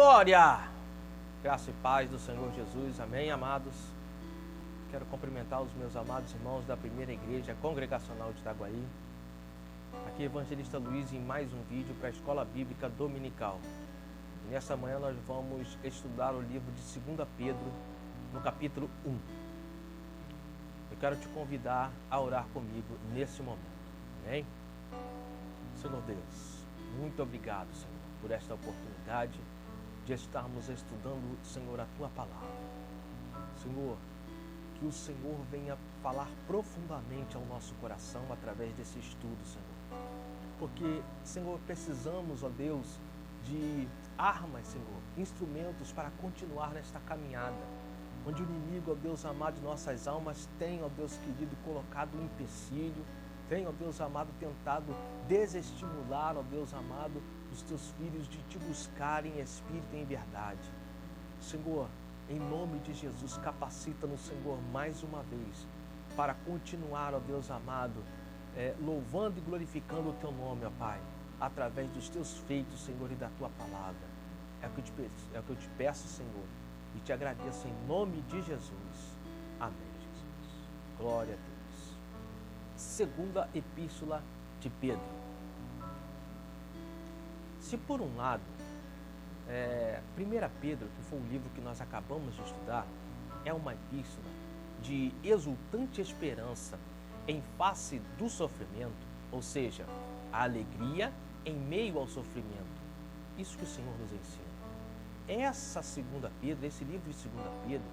Glória! Graça e paz do Senhor Jesus, amém, amados? Quero cumprimentar os meus amados irmãos da primeira igreja congregacional de Itaguaí. Aqui é Evangelista Luiz em mais um vídeo para a Escola Bíblica Dominical. E nessa manhã nós vamos estudar o livro de 2 Pedro, no capítulo 1. Eu quero te convidar a orar comigo nesse momento, amém? Senhor Deus, muito obrigado, Senhor, por esta oportunidade de estarmos estudando, Senhor, a Tua Palavra. Senhor, que o Senhor venha falar profundamente ao nosso coração através desse estudo, Senhor. Porque, Senhor, precisamos, ó Deus, de armas, Senhor, instrumentos para continuar nesta caminhada, onde o inimigo, ó Deus amado, de nossas almas tem, ó Deus querido, colocado um empecilho, tem, ó Deus amado, tentado desestimular, ó Deus amado, os teus filhos de te buscarem em espírito e em verdade. Senhor, em nome de Jesus, capacita-nos, Senhor, mais uma vez, para continuar, ó Deus amado, louvando e glorificando o teu nome, ó Pai, através dos teus feitos, Senhor, e da tua palavra. É o que eu te peço, Senhor, e te agradeço em nome de Jesus. Amém, Jesus. Glória a Deus. Segunda Epístola de Pedro. Se por um lado, 1 Pedro, que foi o livro que nós acabamos de estudar, é uma epístola de exultante esperança em face do sofrimento, ou seja, a alegria em meio ao sofrimento. Isso que o Senhor nos ensina. Esse livro de 2 Pedro,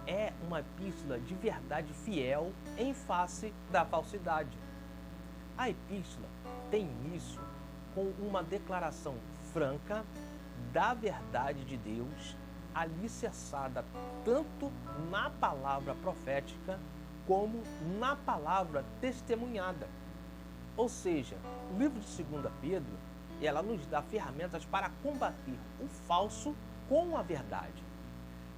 é uma epístola de verdade fiel em face da falsidade. A epístola tem início com uma declaração franca da verdade de Deus, alicerçada tanto na palavra profética como na palavra testemunhada. Ou seja, o livro de 2 Pedro, ela nos dá ferramentas para combater o falso com a verdade.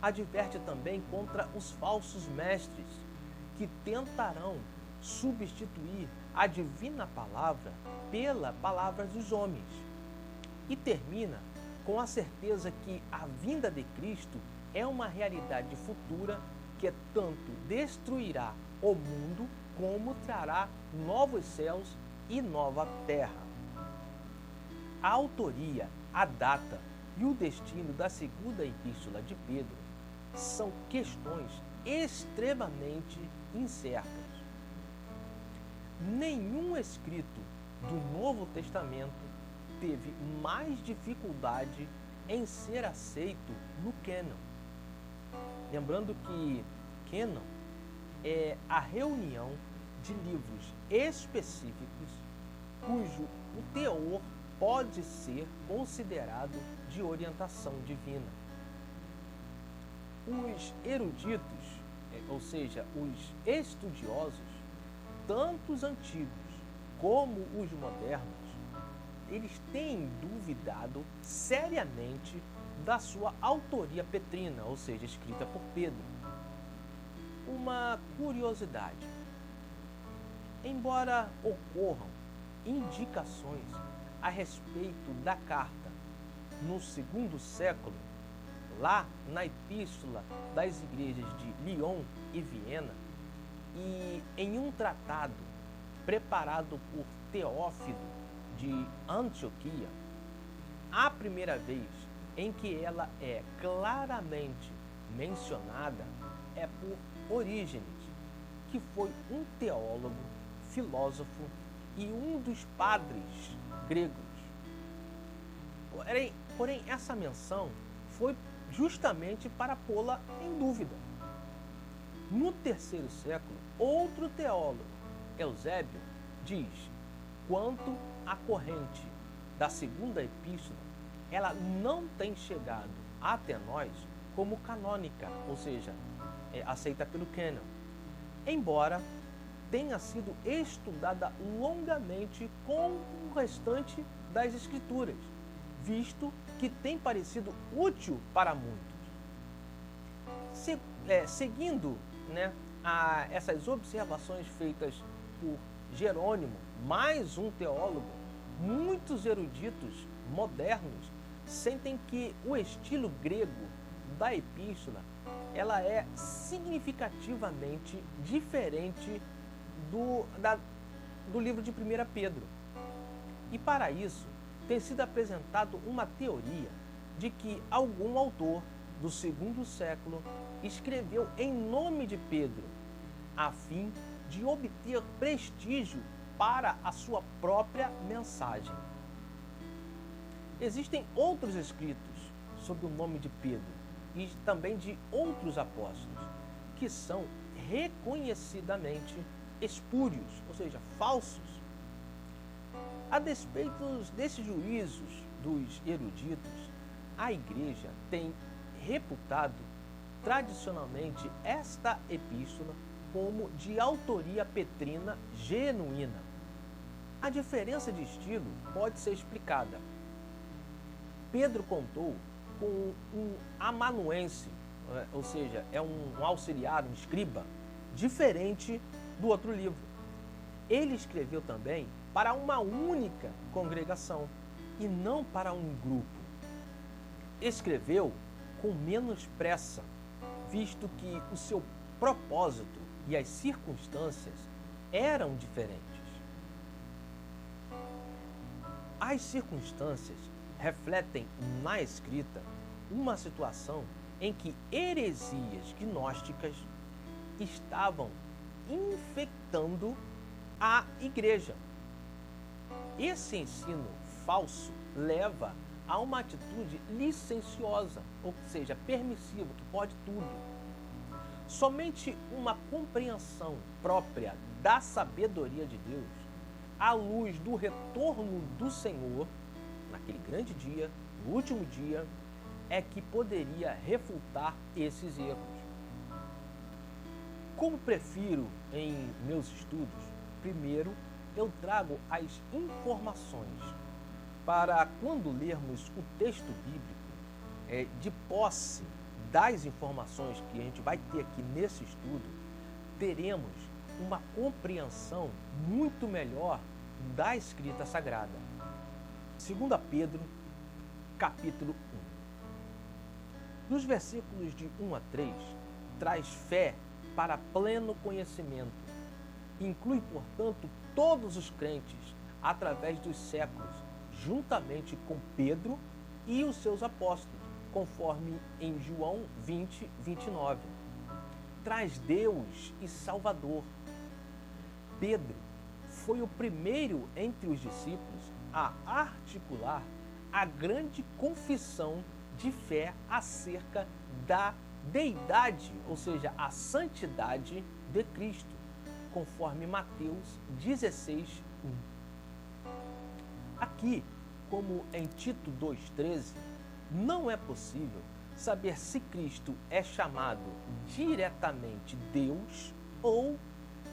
Adverte também contra os falsos mestres que tentarão substituir a divina palavra pela palavra dos homens. E termina com a certeza que a vinda de Cristo é uma realidade futura que tanto destruirá o mundo como trará novos céus e nova terra. A autoria, a data e o destino da segunda epístola de Pedro são questões extremamente incertas. Nenhum escrito do Novo Testamento teve mais dificuldade em ser aceito no cânon. Lembrando que cânon é a reunião de livros específicos cujo o teor pode ser considerado de orientação divina. Os eruditos, ou seja, os estudiosos, tanto os antigos como os modernos, eles têm duvidado seriamente da sua autoria petrina, ou seja, escrita por Pedro. Uma curiosidade: embora ocorram indicações a respeito da carta no segundo século, lá na epístola das igrejas de Lyon e Viena, e em um tratado preparado por Teófilo de Antioquia, a primeira vez em que ela é claramente mencionada é por Orígenes, que foi um teólogo, filósofo e um dos padres gregos. Porém, essa menção foi justamente para pô-la em dúvida. No terceiro século, outro teólogo, Eusébio, diz: quanto à corrente da segunda epístola, ela não tem chegado até nós como canônica, ou seja, aceita pelo cânon, embora tenha sido estudada longamente com o restante das escrituras, visto que tem parecido útil para muitos. Seguindo, essas observações feitas por Jerônimo, mais um teólogo, muitos eruditos modernos sentem que o estilo grego da epístola ela é significativamente diferente do livro de 1 Pedro. E para isso, tem sido apresentado uma teoria de que algum autor do segundo século escreveu em nome de Pedro, a fim de obter prestígio para a sua própria mensagem. Existem outros escritos sob o nome de Pedro e também de outros apóstolos, que são reconhecidamente espúrios, ou seja, falsos. A despeito desses juízos dos eruditos, a Igreja tem reputado tradicionalmente esta epístola como de autoria petrina genuína. A diferença de estilo pode ser explicada. Pedro contou com um amanuense, ou seja, é um auxiliar, um escriba, diferente do outro livro. Ele escreveu também para uma única congregação e não para um grupo. Escreveu com menos pressa, visto que o seu propósito e as circunstâncias eram diferentes. As circunstâncias refletem na escrita uma situação em que heresias gnósticas estavam infectando a igreja. Esse ensino falso leva a uma atitude licenciosa, ou seja, permissiva, que pode tudo. Somente uma compreensão própria da sabedoria de Deus, à luz do retorno do Senhor, naquele grande dia, no último dia, é que poderia refutar esses erros. Como prefiro em meus estudos, primeiro eu trago as informações para quando lermos o texto bíblico, de posse das informações que a gente vai ter aqui nesse estudo, teremos uma compreensão muito melhor da Escrita Sagrada. 2 Pedro, capítulo 1. Nos versículos de 1 a 3, traz fé para pleno conhecimento. Inclui, portanto, todos os crentes através dos séculos, juntamente com Pedro e os seus apóstolos, conforme em João 20, 29. Traz Deus e Salvador. Pedro foi o primeiro entre os discípulos a articular a grande confissão de fé acerca da deidade, ou seja, a santidade de Cristo, conforme Mateus 16, 1. Aqui, como em Tito 2,13, não é possível saber se Cristo é chamado diretamente Deus ou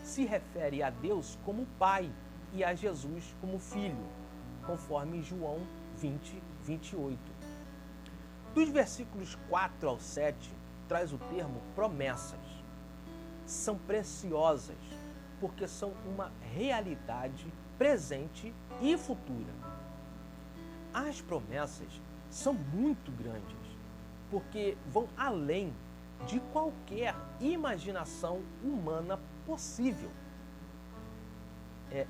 se refere a Deus como Pai e a Jesus como Filho, conforme João 20, 28. Dos versículos 4 ao 7, traz o termo promessas. São preciosas, porque são uma realidade presente e futura. As promessas são muito grandes, porque vão além de qualquer imaginação humana possível.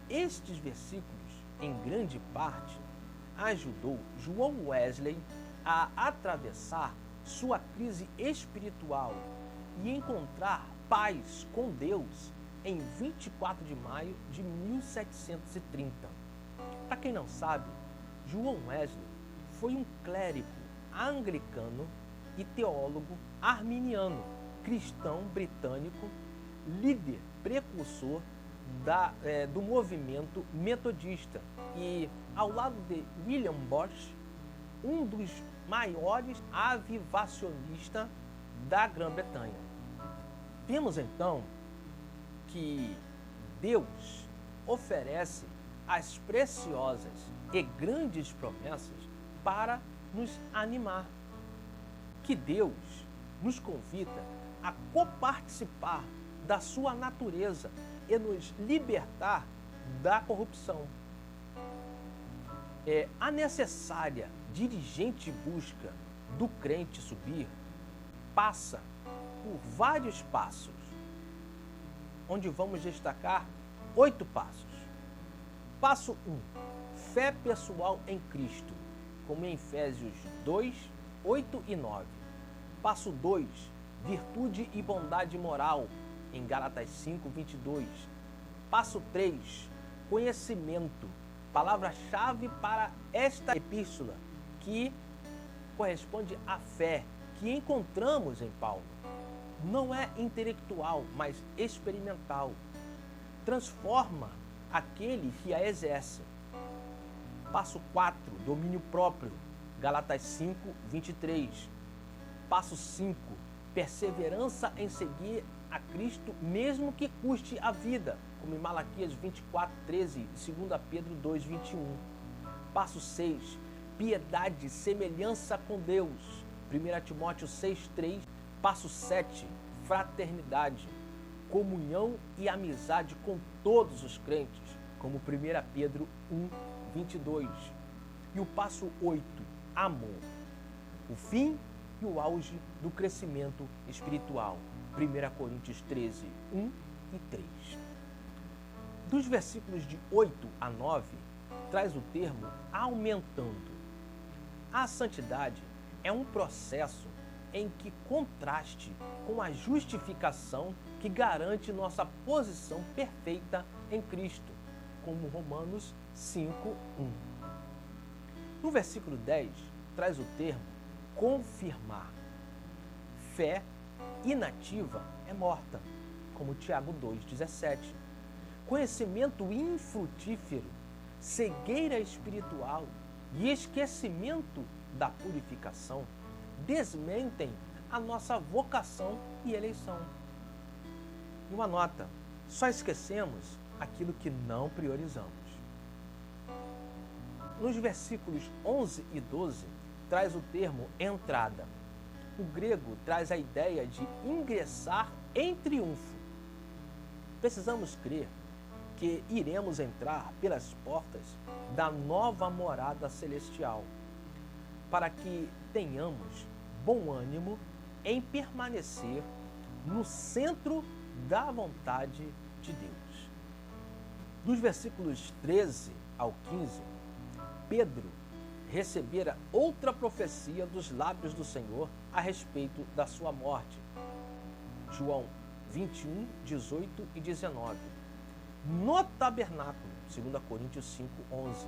Estes versículos, em grande parte, ajudou João Wesley a atravessar sua crise espiritual e encontrar paz com Deus em 24 de maio de 1730. Para quem não sabe, João Wesley foi um clérigo anglicano e teólogo arminiano, cristão britânico, líder precursor do movimento metodista e, ao lado de William Bosch, um dos maiores avivacionistas da Grã-Bretanha. Vemos então que Deus oferece as preciosas e grandes promessas para nos animar. Que Deus nos convida a coparticipar da sua natureza e nos libertar da corrupção. A necessária dirigente busca do crente subir passa por vários passos, onde vamos destacar 8 passos. Passo 1, fé pessoal em Cristo, como em Efésios 2, 8 e 9. Passo 2, virtude e bondade moral, em Gálatas 5, 22. Passo 3, conhecimento, palavra-chave para esta epístola, que corresponde à fé que encontramos em Paulo. Não é intelectual, mas experimental. Transforma aquele que a exerce. Passo 4, domínio próprio, Gálatas 5, 23. Passo 5, perseverança em seguir a Cristo, mesmo que custe a vida, como em Malaquias 24, 13 e 2 Pedro 2, 21. Passo 6, piedade, semelhança com Deus, 1 Timóteo 6, 3. Passo 7, fraternidade, comunhão e amizade com todos os crentes, como 1 Pedro 1, 22. E o passo 8, amor, o fim e o auge do crescimento espiritual, 1 Coríntios 13, 1 e 3. Dos versículos de 8 a 9, traz o termo aumentando. A santidade é um processo em que contraste com a justificação que garante nossa posição perfeita em Cristo, como Romanos 5, 1. No versículo 10, traz o termo confirmar. Fé inativa é morta, como Tiago 2,17. Conhecimento infrutífero, cegueira espiritual e esquecimento da purificação desmentem a nossa vocação e eleição. E uma nota, só esquecemos aquilo que não priorizamos. Nos versículos 11 e 12, traz o termo entrada. O grego traz a ideia de ingressar em triunfo. Precisamos crer que iremos entrar pelas portas da nova morada celestial, para que tenhamos bom ânimo em permanecer no centro da vontade de Deus. Dos versículos 13 ao 15, Pedro recebera outra profecia dos lábios do Senhor a respeito da sua morte. João 21, 18 e 19. No tabernáculo, 2 Coríntios 5, 11.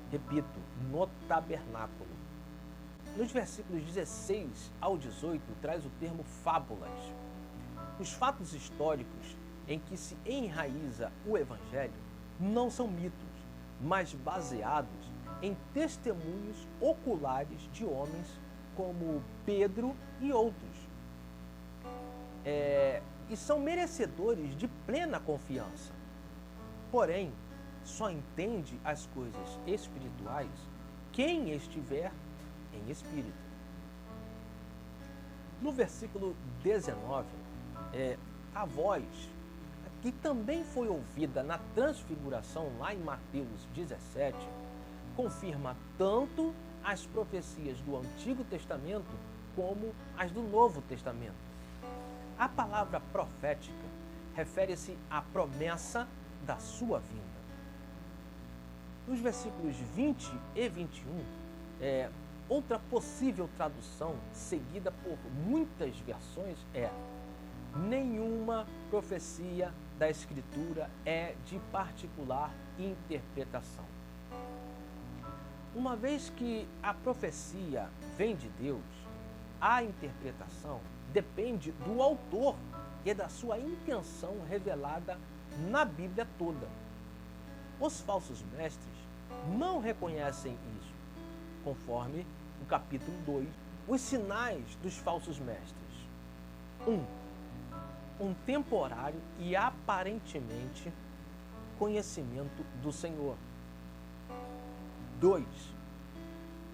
Repito, no tabernáculo. Nos versículos 16 ao 18, traz o termo fábulas. Os fatos históricos em que se enraiza o Evangelho não são mitos, mas baseados em testemunhos oculares de homens como Pedro e outros. E são merecedores de plena confiança. Porém, só entende as coisas espirituais quem estiver em espírito. No versículo 19, a voz que também foi ouvida na transfiguração lá em Mateus 17, confirma tanto as profecias do Antigo Testamento como as do Novo Testamento. A palavra profética refere-se à promessa da sua vinda. Nos versículos 20 e 21, outra possível tradução, seguida por muitas versões, nenhuma profecia da Escritura é de particular interpretação. Uma vez que a profecia vem de Deus, a interpretação depende do autor e da sua intenção revelada na Bíblia toda. Os falsos mestres não reconhecem isso, conforme o capítulo 2, os sinais dos falsos mestres. 1. Temporário e aparentemente conhecimento do Senhor. 2.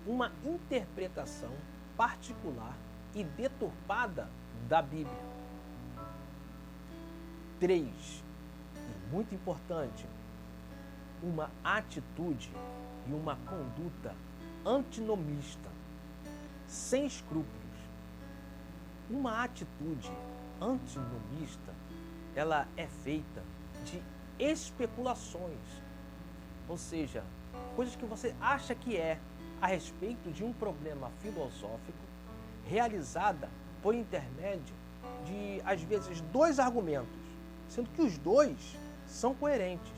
Uma interpretação particular e deturpada da Bíblia. 3. E muito importante, uma atitude e uma conduta antinomista, sem escrúpulos. Uma atitude antinomista, ela é feita de especulações, ou seja, coisas que você acha que é a respeito de um problema filosófico, realizada por intermédio de, às vezes, dois argumentos, sendo que os dois são coerentes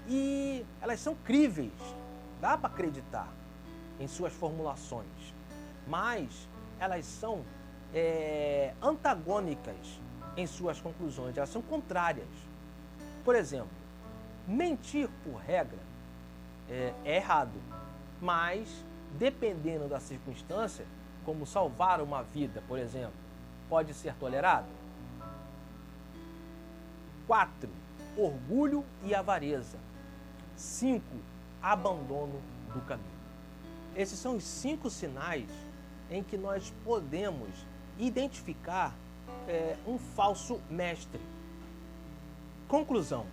e elas são críveis, dá para acreditar em suas formulações, mas elas são antagônicas em suas conclusões, elas são contrárias. Por exemplo, mentir por regra é errado, mas dependendo da circunstância, como salvar uma vida, por exemplo, pode ser tolerado. 4. Orgulho e avareza. 5. Abandono do caminho. Esses são os 5 sinais em que nós podemos identificar um falso mestre. Conclusão: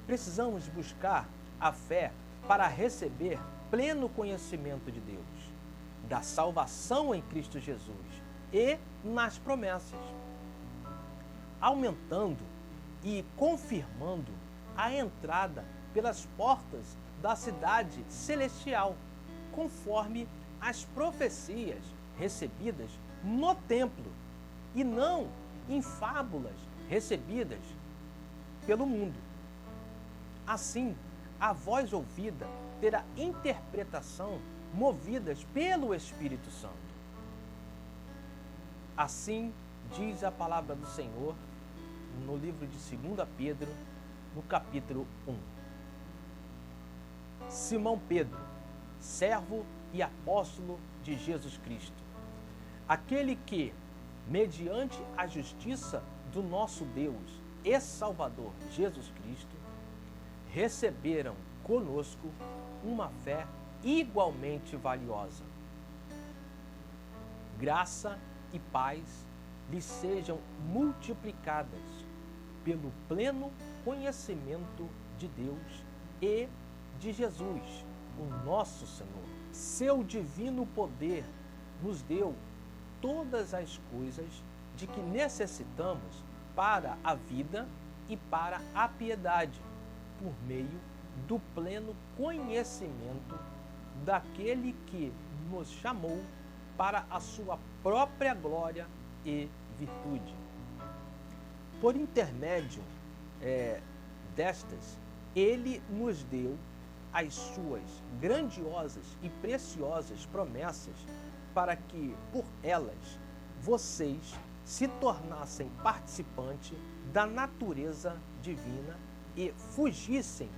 precisamos buscar a fé para receber pleno conhecimento de Deus, da salvação em Cristo Jesus e nas promessas, aumentando e confirmando a entrada pelas portas da cidade celestial, conforme as profecias recebidas no templo e não em fábulas recebidas pelo mundo. Assim, a voz ouvida terá interpretação movidas pelo Espírito Santo. Assim diz a palavra do Senhor no livro de 2 Pedro, no capítulo 1. Simão Pedro, servo e apóstolo de Jesus Cristo, aquele que, mediante a justiça do nosso Deus e Salvador Jesus Cristo, receberam conosco uma fé igualmente valiosa. Graça e paz lhes sejam multiplicadas pelo pleno conhecimento de Deus e de Jesus, o nosso Senhor. Seu divino poder nos deu todas as coisas de que necessitamos para a vida e para a piedade, por meio do pleno conhecimento daquele que nos chamou para a sua própria glória e virtude. Por intermédio destas, ele nos deu as suas grandiosas e preciosas promessas, para que, por elas, vocês se tornassem participantes da natureza divina e fugissem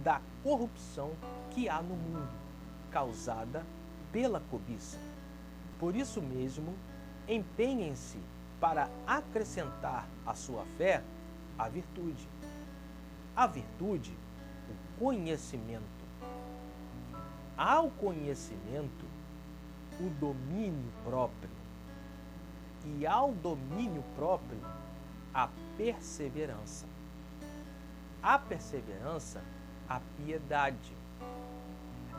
da corrupção que há no mundo, causada pela cobiça. Por isso mesmo, empenhem-se para acrescentar à sua fé a virtude. A virtude, o conhecimento. Ao conhecimento, o domínio próprio. E ao domínio próprio, a perseverança. A perseverança, a piedade.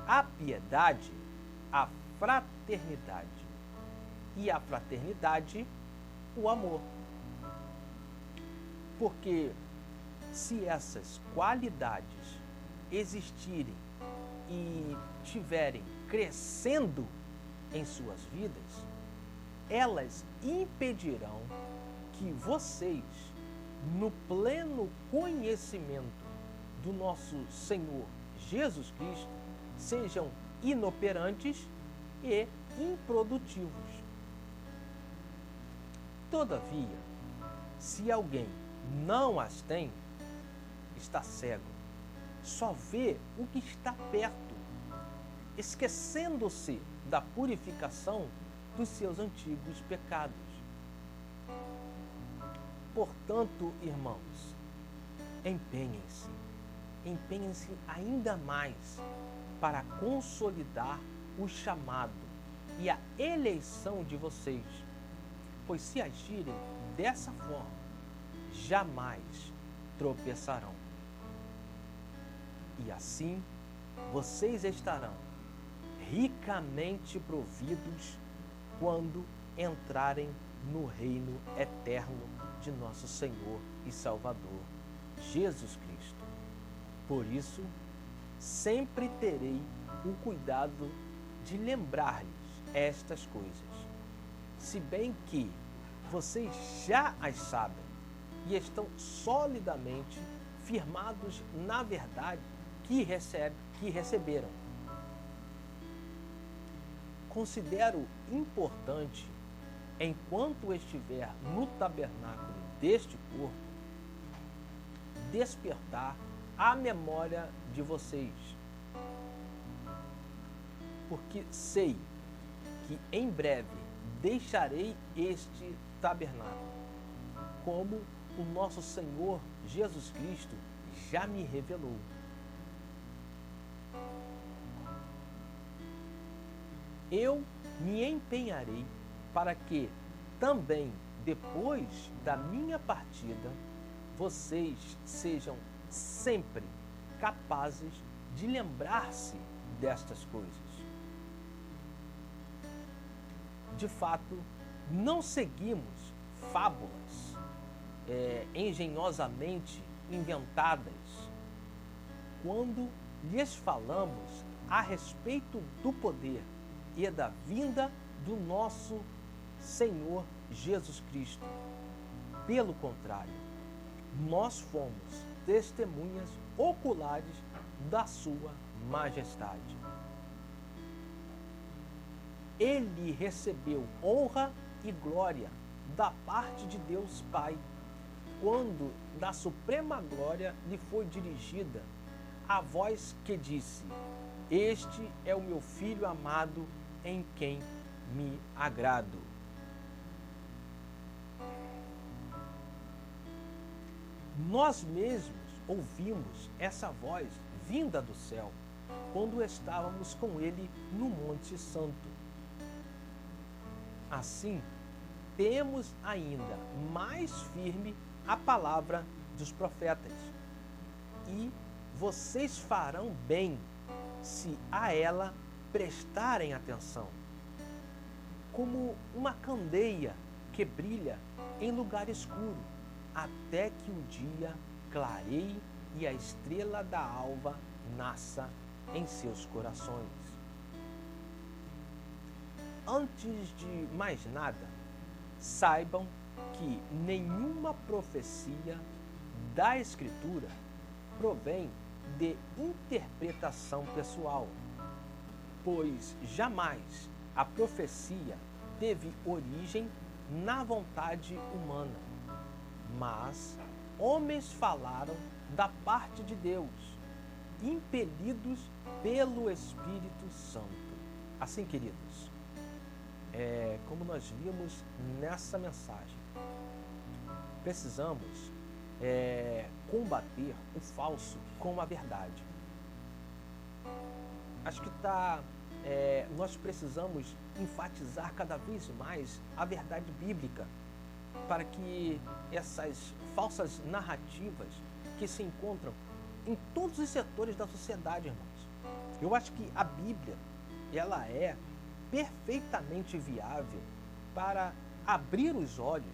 A piedade, a fraternidade. E a fraternidade, o amor. Porque se essas qualidades existirem e estiverem crescendo em suas vidas, elas impedirão que vocês, no pleno conhecimento do nosso Senhor Jesus Cristo, sejam inoperantes e improdutivos. Todavia, se alguém não as tem, está cego, só vê o que está perto, esquecendo-se da purificação dos seus antigos pecados. Portanto, irmãos, empenhem-se ainda mais para consolidar o chamado e a eleição de vocês, pois se agirem dessa forma, jamais tropeçarão. E assim, vocês estarão ricamente providos quando entrarem no reino eterno de nosso Senhor e Salvador, Jesus Cristo. Por isso, sempre terei o cuidado de lembrar-lhes estas coisas, se bem que vocês já as sabem e estão solidamente firmados na verdade que receberam. Considero importante, enquanto estiver no tabernáculo deste corpo, despertar a memória de vocês, porque sei que em breve deixarei este tabernáculo, como o nosso Senhor Jesus Cristo já me revelou. Eu me empenharei para que também depois da minha partida vocês sejam sempre capazes de lembrar-se destas coisas. De fato, não seguimos fábulas engenhosamente inventadas quando lhes falamos a respeito do poder e da vinda do nosso Senhor Jesus Cristo. Pelo contrário, nós fomos testemunhas oculares da sua majestade. Ele recebeu honra e glória da parte de Deus Pai, quando da suprema glória lhe foi dirigida a voz que disse: Este é o meu Filho amado, em quem me agrado. Nós mesmos ouvimos essa voz vinda do céu, quando estávamos com ele no Monte Santo. Assim, temos ainda mais firme a palavra dos profetas, e vocês farão bem se a ela prestarem atenção, como uma candeia que brilha em lugar escuro, até que o dia clareie e a estrela da alva nasça em seus corações. Antes de mais nada, saibam que nenhuma profecia da Escritura provém de interpretação pessoal, pois jamais a profecia teve origem na vontade humana, mas homens falaram da parte de Deus, impelidos pelo Espírito Santo. Assim, queridos, como nós vimos nessa mensagem, precisamos combater o falso com a verdade. Acho que nós precisamos enfatizar cada vez mais a verdade bíblica, para que essas falsas narrativas que se encontram em todos os setores da sociedade, irmãos. Eu acho que a Bíblia, ela é perfeitamente viável para abrir os olhos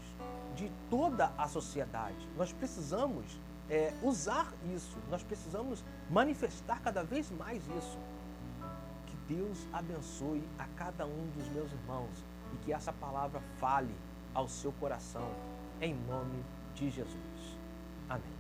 de toda a sociedade. Nós precisamos usar isso, nós precisamos manifestar cada vez mais isso. Que Deus abençoe a cada um dos meus irmãos e que essa palavra fale ao seu coração, em nome de Jesus. Amém.